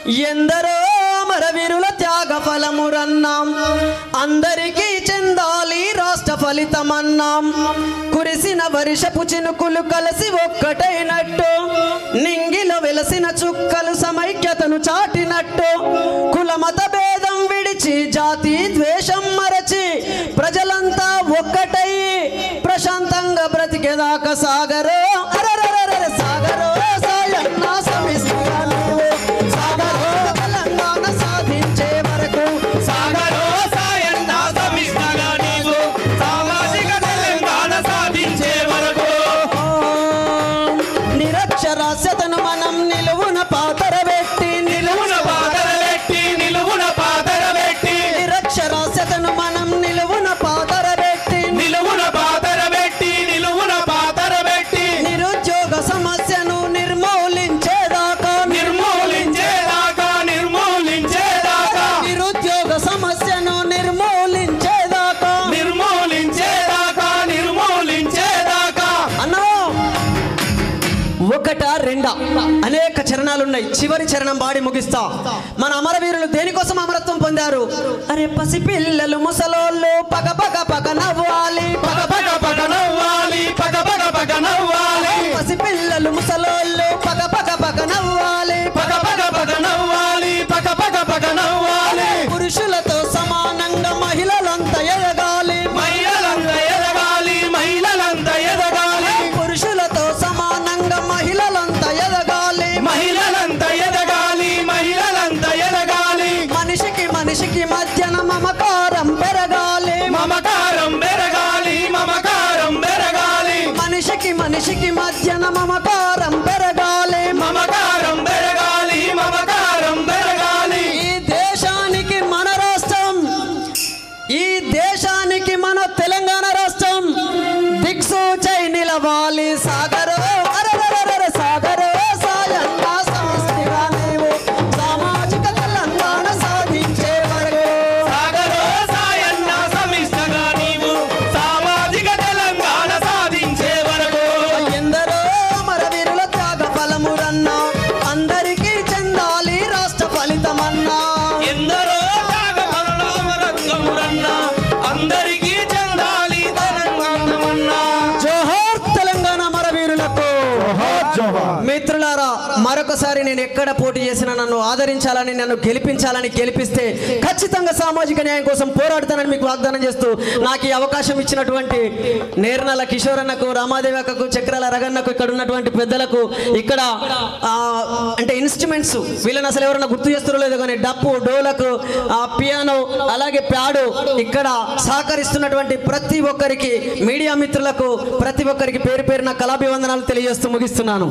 ఎందరో అమరవీరుల త్యాగ ఫలమురన్నాం, అందరికీ చెందాలి రాష్ట్ర ఫలితమన్నాం. కురిసిన వర్షపు చినుకులు కలిసి ఒక్కటైనట్టు, నింగిలో వెలసిన చుక్కలు సమైక్యతను చాటినట్టు, కులమత భేదం విడిచి జాతి ద్వేషం మరచి ప్రజలంతా ఒక్కటై ప్రశాంతంగా బ్రతికేదాకా సాగరో సాగరో సాయన్న సమిష్టిగా నీవు, సాగరో తెలంగాణ సాధించే వరకు, సాగరో సాయన్న సమిష్టిగా నీవు, సామాజిక తెలంగాణ సాధించే వరకు. నిరక్షరాస్యతను మనం నిలువున పాతరబెట్టి, నిలువున పాతరబెట్టి, నిలువున పాతరబెట్టి, నిరక్షరాస్యతను మనం నిలువున పాతరబెట్టి, నిలువున పాతరబెట్టి, నిలువున పాతరబెట్టి, నిరుద్యోగ సమస్యను నిర్మూలించేదాకా, నిర్మూలించేదాకా, నిర్మూలించేదాకా, నిరుద్యోగ సమస్యను నిర్మూలించేదాకా, నిర్మూలించేదాకా, నిర్మూలించేదాకా. అన్నా ఒకటా రెండా అనేక చరణాలున్నాయి. చివరి చరణం పాడి ముగిస్తా. మన అమరవీరులు దేనికోసం అమరత్వం పొందారు? అరే పసిపిల్లలు ముసలోళ్ళు పగ పగ పగ నవ్వాలి, పగ పగ పగ నవ్వాలి, పగ పగ పగ నవ్వాలి, పసిపిల్లలు ముసలోళ్ళు పగ పగ పగ నవ్వాలి, పగ పగ పగ నవ్వాలి, పగ పగ పగ నవ్వాలి. పురుషులతో సమానంగా మహిళలంతా ఎదగాలి, మహిళలంతా ఎదగాలి, మహిళలంతా ఎదగాలి, పురుషులతో సమానంగా మహిళలంతా ఎదగాలి, మహిళలంతా ఎదగాలి, మహిళలంతా ఎదగాలి. మనిషికి మనిషికి మధ్యన మమకారం పెరగాలి, మమకారం పెరగాలి, మమకారం పెరగాలి, మనిషికి మనిషికి మధ్యన మమకారం పెరగాలి, మమకారం పెరగాలి, మమకారం పెరగాలి. ఈ దేశానికి మన రాష్ట్రం, ఈ దేశానికి మన తెలంగాణ రాష్ట్రం దిక్సూచై నిలవాలి. సాగరో అరెరెరెరె సాగరో సాయన్న సమిష్టిగా నీవు, సామాజిక తెలంగాణ సాధించే వరకు, సాగరో సాయన్న సమిష్టిగా నీవు, సామాజిక తెలంగాణ సాధించే వరకు. ఎందరో అమరవీరుల త్యాగ ఫలమురన్నా, అందరికీ చెందాలి రాష్ట్ర ఫలితమన్నా. ఎందరో త్యాగపరుల అమరత్వమురన్నా, అందరికీ చెందాలి తెలంగాణమన్నా. జోహార్ తెలంగాణ అమరవీరులకు. మిత్రులారా, మరొకసారి నేను ఎక్కడ పోటీ చేసినా నన్ను ఆదరించాలని, నన్ను గెలిపించాలని, గెలిపిస్తే ఖచ్చితంగా సామాజిక న్యాయం కోసం పోరాడుతానని మీకు వాగ్దానం చేస్తూ నాకు ఈ అవకాశం ఇచ్చినటువంటి నేర్నల కిషోరన్నకు, రామాదేవి అక్కకు, చక్రాల రగన్నకు, ఇక్కడ ఉన్నటువంటి పెద్దలకు, ఇక్కడ అంటే ఇన్స్ట్రుమెంట్స్ వీళ్ళని అసలు ఎవరైనా గుర్తు చేస్తారో లేదో కానీ డప్పు, డోలకు, పియానో, అలాగే ప్యాడు ఇక్కడ సహకరిస్తున్నటువంటి ప్రతి ఒక్కరికి, మీడియా మిత్రులకు ప్రతి ఒక్కరికి పేరు పేరున కళాభివందనాలు తెలియజేస్తూ ముగిస్తున్నాను.